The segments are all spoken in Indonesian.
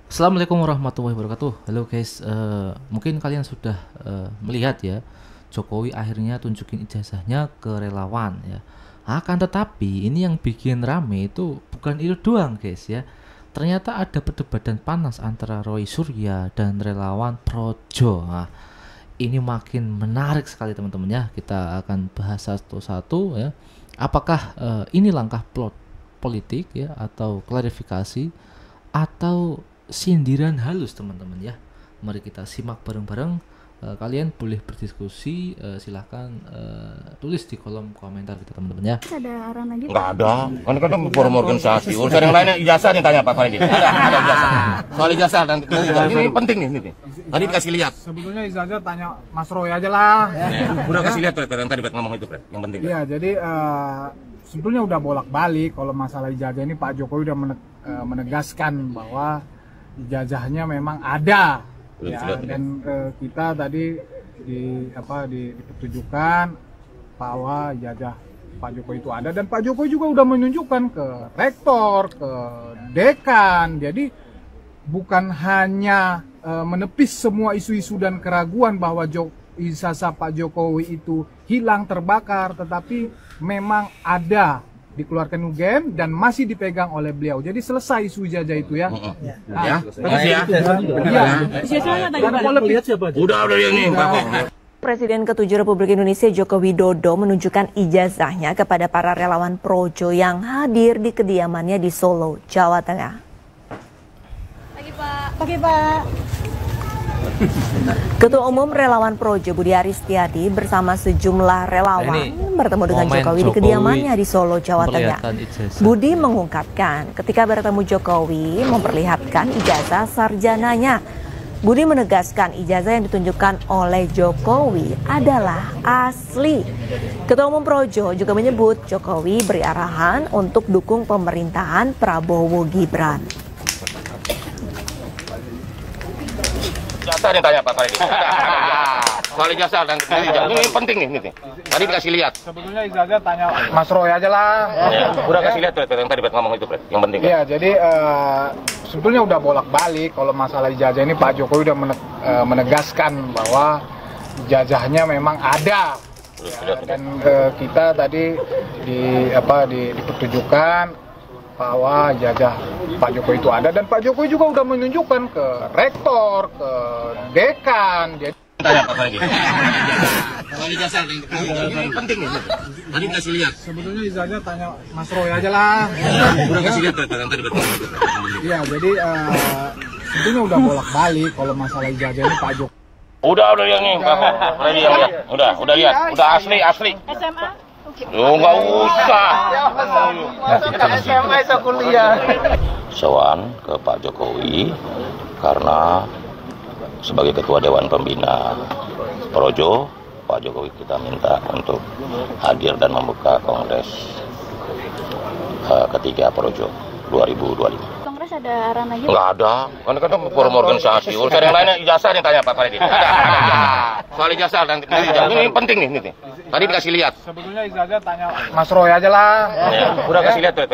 Assalamualaikum warahmatullahi wabarakatuh. Halo guys, mungkin kalian sudah melihat ya, Jokowi akhirnya tunjukin ijazahnya ke relawan ya. Akan tetapi ini yang bikin rame itu bukan itu doang guys ya. Ternyata ada perdebatan panas antara Roy Surya dan relawan Projo. Nah, ini makin menarik sekali teman-teman ya. Kita akan bahas satu-satu ya. Apakah ini langkah plot politik ya, atau klarifikasi, atau sindiran halus teman-teman ya. Mari kita simak bareng-bareng. Kalian boleh berdiskusi, silahkan tulis di kolom komentar kita teman-teman ya. Ada arahan lagi? Nggak ada, kan forum organisasi. Urusan yang lainnya ijazah yang tanya Pak Freddy. Ada ijazah. Soal ijazah dan ini penting nih. Tadi dikasih lihat. Sebetulnya ijazah tanya Mas Roy aja lah. Udah kasih lihat Fred, yang tadi Fred ngomong itu Fred, yang penting. Iya, jadi sebetulnya udah bolak-balik kalau masalah ijazah ini Pak Jokowi udah menegaskan bahwa ijazahnya memang ada. Ya, dan kita tadi dipertunjukkan bahwa ijazah Pak Jokowi itu ada, dan Pak Jokowi juga udah menunjukkan ke rektor, ke dekan. Jadi bukan hanya menepis semua isu-isu dan keraguan bahwa ijazah Pak Jokowi itu hilang, terbakar, tetapi memang ada dikeluarkan UGM dan masih dipegang oleh beliau. Jadi selesai isu ijazah itu ya. Ya, makasih ya. Udah ini Pak. Presiden ke-7 Republik Indonesia Joko Widodo menunjukkan ijazahnya kepada para relawan Projo yang hadir di kediamannya di Solo, Jawa Tengah. Pagi Pak. Ketua Umum Relawan Projo Budi Aristiadi bersama sejumlah relawan bertemu dengan Jokowi di kediamannya di Solo, Jawa Tengah. Budi mengungkapkan ketika bertemu Jokowi memperlihatkan ijazah sarjananya. Budi menegaskan ijazah yang ditunjukkan oleh Jokowi adalah asli. Ketua Umum Projo juga menyebut Jokowi beri arahan untuk dukung pemerintahan Prabowo Gibran. Ijazah yang tanya Pak Freddy. Soal ijazah dan ini penting nih. Tadi dikasih lihat. Sebetulnya ijazah tanya Mas Roy aja lah. Udah kasih lihat Fred, yang tadi Fred ngomong itu Fred, yang penting. Iya, jadi sebetulnya udah bolak-balik kalau masalah ijazah ini Pak Jokowi udah menegaskan bahwa ijazahnya memang ada. Dan kita tadi dipertunjukkan bahwa ijazah Pak Jokowi itu ada, dan Pak Jokowi juga udah menunjukkan ke rektor, ke dekan. Jadi Tanya Pak Freddy. Soal ijazah ini penting nih. Tadi dikasih lihat. sebetulnya ijazah tanya Mas Roy aja lah. Udah kasih lihat Fred, yang tadi Fred ngomong itu. Iya, jadi sebetulnya udah bolak-balik kalau masalah ijazah ini Pak Jokowi. Udah yang ini Pak Freddy yang lihat. Udah lihat. Udah asli. SMA? Nggak usah. SMA itu kuliah. Sowan ke Pak Jokowi karena sebagai Ketua Dewan Pembina Projo, Pak Jokowi kita minta untuk hadir dan membuka Kongres ketiga Projo 2025. Kongres ada arahan lagi? Nggak ada, kan forum organisasi. Urusan yang lainnya ijazah yang tanya Pak Freddy. Ada. Soal ijazah dan ini penting nih. Tadi dikasih lihat. Sebetulnya ijazah tanya Mas Roy aja lah. Udah kasih lihat Fred.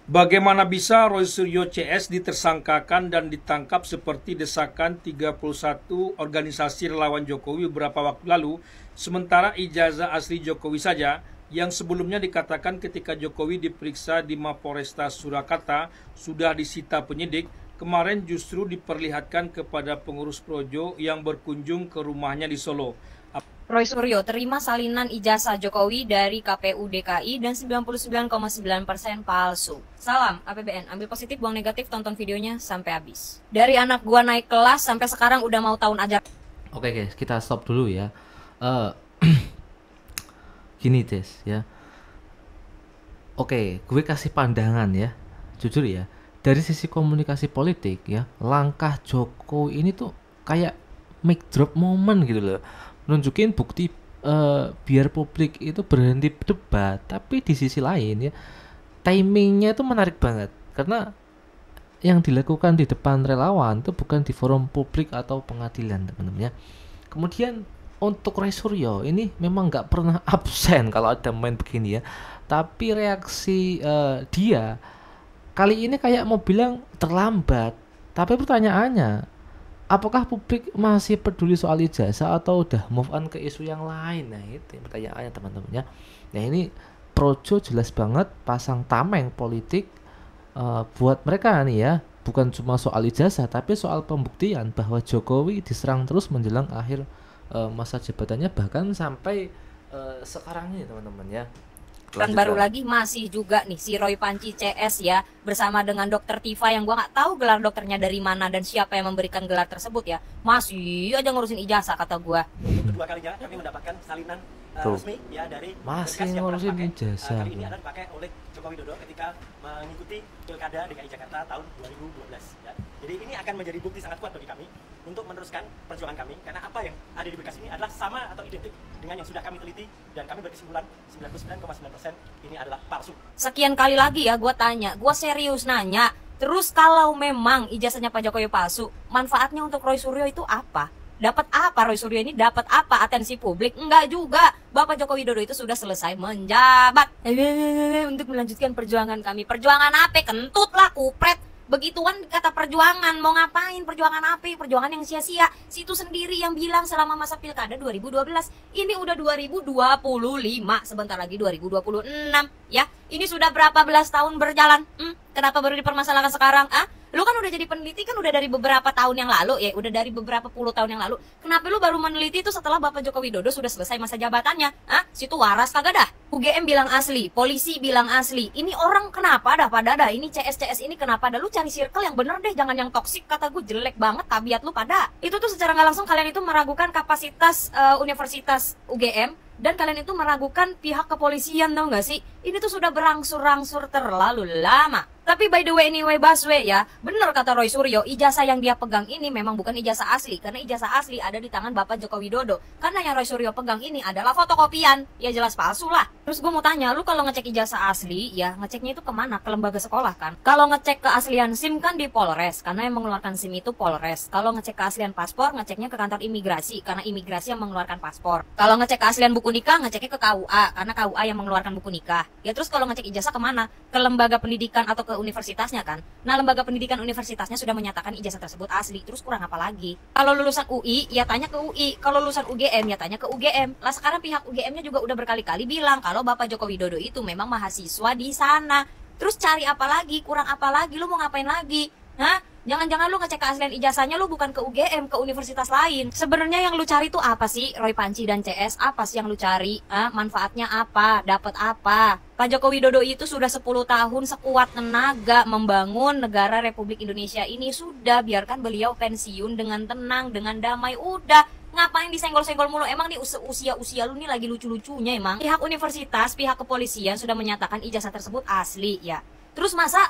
Bagaimana bisa Roy Suryo CS ditersangkakan dan ditangkap seperti desakan 31 organisasi relawan Jokowi beberapa waktu lalu, sementara ijazah asli Jokowi saja yang sebelumnya dikatakan ketika Jokowi diperiksa di Mapolresta Surakarta sudah disita penyidik, kemarin justru diperlihatkan kepada pengurus Projo yang berkunjung ke rumahnya di Solo. Roy Suryo terima salinan ijazah Jokowi dari KPU DKI dan 99,9% palsu. Salam APBN, ambil positif, buang negatif, tonton videonya sampai habis. Dari anak gua naik kelas sampai sekarang udah mau tahun ajar. Oke guys, kita stop dulu ya. Gini Des ya. Oke, gue kasih pandangan ya, jujur ya. Dari sisi komunikasi politik ya, langkah Jokowi ini tuh kayak mic drop moment gitu loh. Nunjukin bukti biar publik itu berhenti berdebat. Tapi di sisi lain ya, timingnya itu menarik banget karena yang dilakukan di depan relawan itu bukan di forum publik atau pengadilan teman-teman ya. Kemudian untuk Roy Suryo ini memang nggak pernah absen kalau ada main begini ya, tapi reaksi dia kali ini kayak mau bilang terlambat, Tapi pertanyaannya, apakah publik masih peduli soal ijazah atau udah move on ke isu yang lain? Nah itu pertanyaannya teman-teman ya. Nah ini Projo jelas banget pasang tameng politik buat mereka nih ya. Bukan cuma soal ijazah tapi soal pembuktian bahwa Jokowi diserang terus menjelang akhir masa jabatannya, bahkan sampai sekarang ini teman-teman ya. Dan baru lagi masih juga nih si Roy Panci CS ya bersama dengan Dokter Tifa yang gua nggak tahu gelar dokternya dari mana dan siapa yang memberikan gelar tersebut ya, masih aja ngurusin ijazah kata gua. Kedua kalinya kami mendapatkan salinan resmi ya dari masih ngurusin ijazah. Kali ini adalah dipakai oleh Joko Widodo ketika mengikuti Pilkada DKI Jakarta tahun 2012 ya. Jadi ini akan menjadi bukti sangat kuat bagi kami untuk meneruskan perjuangan kami, karena apa yang ada di berkas ini adalah sama atau identik dengan yang sudah kami teliti dan kami berkesimpulan 99,9% ini adalah palsu. Sekian kali lagi ya gue tanya, gue serius nanya, terus kalau memang ijazahnya Pak Jokowi palsu, manfaatnya untuk Roy Suryo itu apa? Dapat apa Roy Suryo ini? Dapat apa atensi publik? Enggak juga. Bapak Joko Widodo itu sudah selesai menjabat untuk melanjutkan perjuangan kami. Perjuangan apa? Kentut lah, kupret. Begituan kata perjuangan, mau ngapain? Perjuangan apa? Perjuangan yang sia-sia. Situ sendiri yang bilang selama masa Pilkada 2012. Ini udah 2025, sebentar lagi 2026 ya. Ini sudah berapa belas tahun berjalan? Kenapa baru dipermasalahkan sekarang? Lu kan udah jadi peneliti kan udah dari beberapa tahun yang lalu ya, udah dari beberapa puluh tahun yang lalu. Kenapa lu baru meneliti itu setelah Bapak Joko Widodo sudah selesai masa jabatannya? Situ waras kagak dah? UGM bilang asli, polisi bilang asli. Ini orang kenapa dah pada dah? Ini CS ini kenapa dah? Lu cari circle yang bener deh, jangan yang toksik. Kata gue jelek banget tabiat lu pada. Itu tuh secara nggak langsung kalian itu meragukan kapasitas Universitas UGM. Dan kalian itu meragukan pihak kepolisian, tau gak sih? Ini tuh sudah berangsur-angsur terlalu lama. Tapi by the way anyway Baswe ya, bener kata Roy Suryo, ijazah yang dia pegang ini memang bukan ijazah asli. Karena ijazah asli ada di tangan Bapak Joko Widodo. Karena yang Roy Suryo pegang ini adalah fotokopian. Ya jelas palsu lah. Terus gue mau tanya, lu kalau ngecek ijazah asli, ya ngeceknya itu kemana? Ke lembaga sekolah kan? Kalau ngecek keaslian SIM kan di Polres, karena yang mengeluarkan SIM itu Polres. Kalau ngecek keaslian paspor, ngeceknya ke kantor imigrasi, karena imigrasi yang mengeluarkan paspor. Kalau ngecek keaslian buku nikah, ngeceknya ke KUA, karena KUA yang mengeluarkan buku nikah. Ya terus kalau ngecek ijazah kemana? Ke lembaga pendidikan atau ke universitasnya kan? Nah lembaga pendidikan universitasnya sudah menyatakan ijazah tersebut asli. Terus kurang apa lagi? Kalau lulusan UI, ya tanya ke UI. Kalau lulusan UGM, ya tanya ke UGM. Lah sekarang pihak UGM-nya juga udah berkali-kali bilang kalau Bapak Joko Widodo itu memang mahasiswa di sana. Terus cari apa lagi? Kurang apa lagi? Lu mau ngapain lagi? Jangan-jangan lu ngecek keaslian ijazahnya lu bukan ke UGM, ke universitas lain. Sebenarnya yang lu cari tuh apa sih, Roy Panci dan CS? Apa sih yang lu cari? Manfaatnya apa? Dapat apa? Pak Joko Widodo itu sudah 10 tahun sekuat tenaga membangun negara Republik Indonesia ini. Sudah, biarkan beliau pensiun dengan tenang, dengan damai. Udah, ngapain disenggol-senggol mulu? Emang nih usia lu nih lagi lucu-lucunya emang. Pihak universitas, pihak kepolisian sudah menyatakan ijazah tersebut asli ya. Terus masa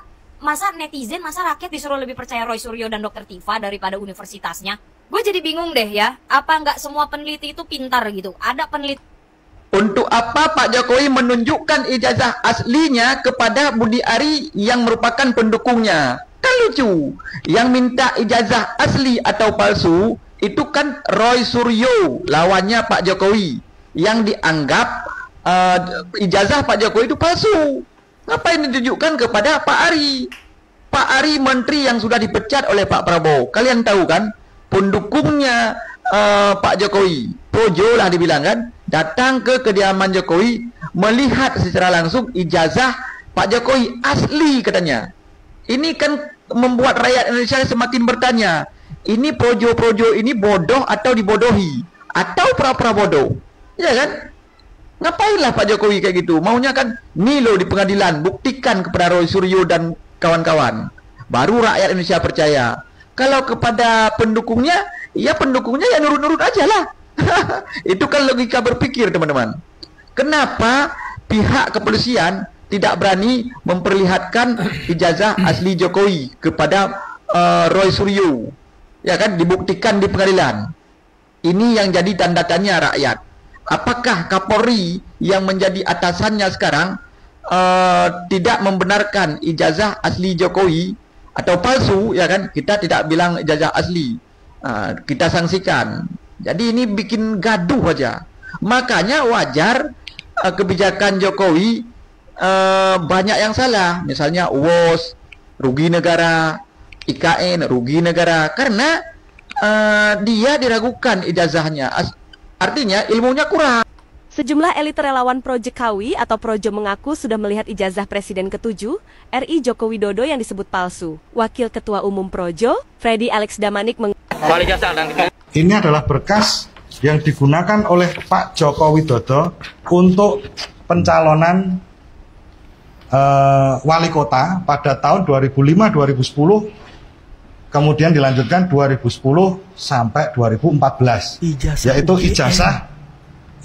netizen, masa rakyat disuruh lebih percaya Roy Suryo dan Dokter Tifa daripada universitasnya? Gue jadi bingung deh ya. Apa nggak semua peneliti itu pintar gitu? Ada peneliti. Untuk apa Pak Jokowi menunjukkan ijazah aslinya kepada Budi Ari yang merupakan pendukungnya? Kan lucu. Yang minta ijazah asli atau palsu itu kan Roy Suryo, lawannya Pak Jokowi, yang dianggap ijazah Pak Jokowi itu palsu. Ngapain ditunjukkan kepada Pak Ari? Pak Ari menteri yang sudah dipecat oleh Pak Prabowo. Kalian tahu kan, pendukungnya Pak Jokowi, Projo lah dibilang kan, datang ke kediaman Jokowi melihat secara langsung ijazah Pak Jokowi asli katanya. Ini kan membuat rakyat Indonesia semakin bertanya, ini Projo-Projo ini bodoh atau dibodohi? Atau pura-pura bodoh? Ya kan? Ngapainlah Pak Jokowi kayak gitu? Maunya kan, nih loh di pengadilan, buktikan kepada Roy Suryo dan kawan-kawan. Baru rakyat Indonesia percaya. Kalau kepada pendukungnya, ya pendukungnya ya nurut-nurut aja lah. Itu kan logika berpikir teman-teman. Kenapa pihak kepolisian tidak berani memperlihatkan ijazah asli Jokowi kepada Roy Suryo? Ya kan, dibuktikan di pengadilan. Ini yang jadi tanda tanya rakyat. Apakah Kapolri yang menjadi atasannya sekarang tidak membenarkan ijazah asli Jokowi atau palsu, ya kan? Kita tidak bilang ijazah asli, kita sanksikan. Jadi ini bikin gaduh aja. Makanya wajar kebijakan Jokowi banyak yang salah. Misalnya UOS, rugi negara, IKN, rugi negara karena dia diragukan ijazahnya. Artinya ilmunya kurang. Sejumlah elit relawan Projekawi atau Projo mengaku sudah melihat ijazah Presiden ke-7 RI Joko Widodo yang disebut palsu. Wakil Ketua Umum Projo, Freddy Alex Damanik ini adalah berkas yang digunakan oleh Pak Joko Widodo untuk pencalonan wali kota pada tahun 2005-2010, kemudian dilanjutkan 2010 sampai 2014, yaitu ijazah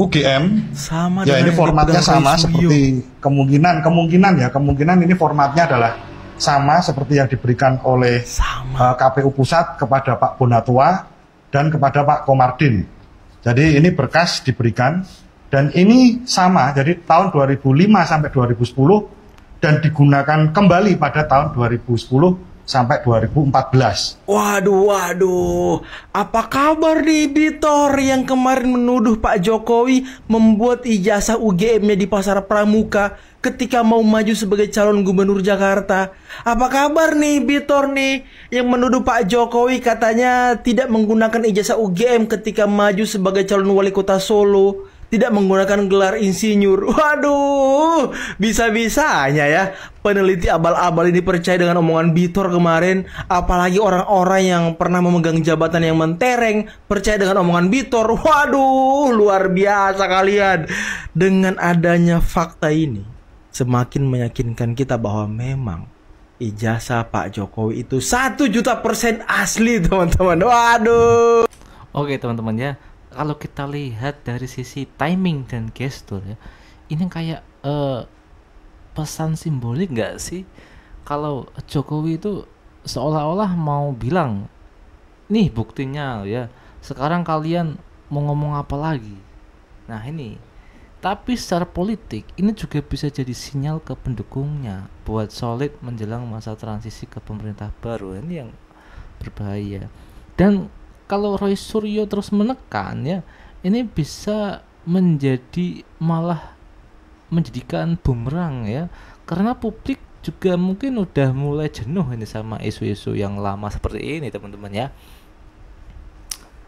UGM. Sama ya, ini formatnya sama seperti kemungkinan ini formatnya adalah sama seperti yang diberikan oleh KPU Pusat kepada Pak Bonatua dan kepada Pak Komardin. Jadi ini berkas diberikan dan ini sama, jadi tahun 2005 sampai 2010 dan digunakan kembali pada tahun 2010 sampai 2014. Waduh, apa kabar nih Bitor yang kemarin menuduh Pak Jokowi membuat ijazah UGM-nya di Pasar Pramuka ketika mau maju sebagai calon gubernur Jakarta? Apa kabar nih Bitor nih yang menuduh Pak Jokowi katanya tidak menggunakan ijazah UGM ketika maju sebagai calon wali kota Solo, tidak menggunakan gelar insinyur? Waduh, bisa-bisanya ya peneliti abal-abal ini percaya dengan omongan Bitor kemarin. Apalagi orang-orang yang pernah memegang jabatan yang mentereng percaya dengan omongan Bitor. Waduh, luar biasa kalian. Dengan adanya fakta ini semakin meyakinkan kita bahwa memang ijazah Pak Jokowi itu 1.000.000% asli, teman-teman. Waduh. Oke teman-teman ya, kalau kita lihat dari sisi timing dan gestur ya, ini kayak pesan simbolik nggak sih? Kalau Jokowi itu seolah-olah mau bilang, nih buktinya ya, sekarang kalian mau ngomong apa lagi? Nah ini, tapi secara politik ini juga bisa jadi sinyal ke pendukungnya buat solid menjelang masa transisi ke pemerintah baru. Ini yang berbahaya. Dan kalau Roy Suryo terus menekan ya, ini bisa malah menjadikan bumerang ya, karena publik juga mungkin udah mulai jenuh ini sama isu-isu yang lama seperti ini teman-teman ya.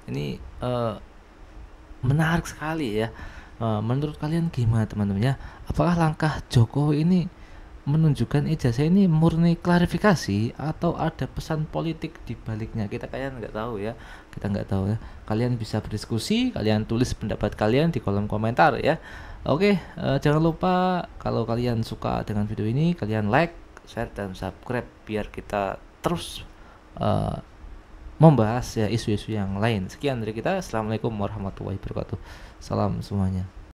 Ini menarik sekali ya. Menurut kalian gimana teman-teman ya? Apakah langkah Jokowi ini menunjukkan ijazah ini murni klarifikasi atau ada pesan politik di baliknya? Kita nggak tahu ya. Kalian bisa berdiskusi, kalian tulis pendapat kalian di kolom komentar ya. Oke, jangan lupa kalau kalian suka dengan video ini, kalian like, share, dan subscribe biar kita terus membahas ya isu-isu yang lain. Sekian dari kita. Assalamualaikum warahmatullahi wabarakatuh. Salam semuanya.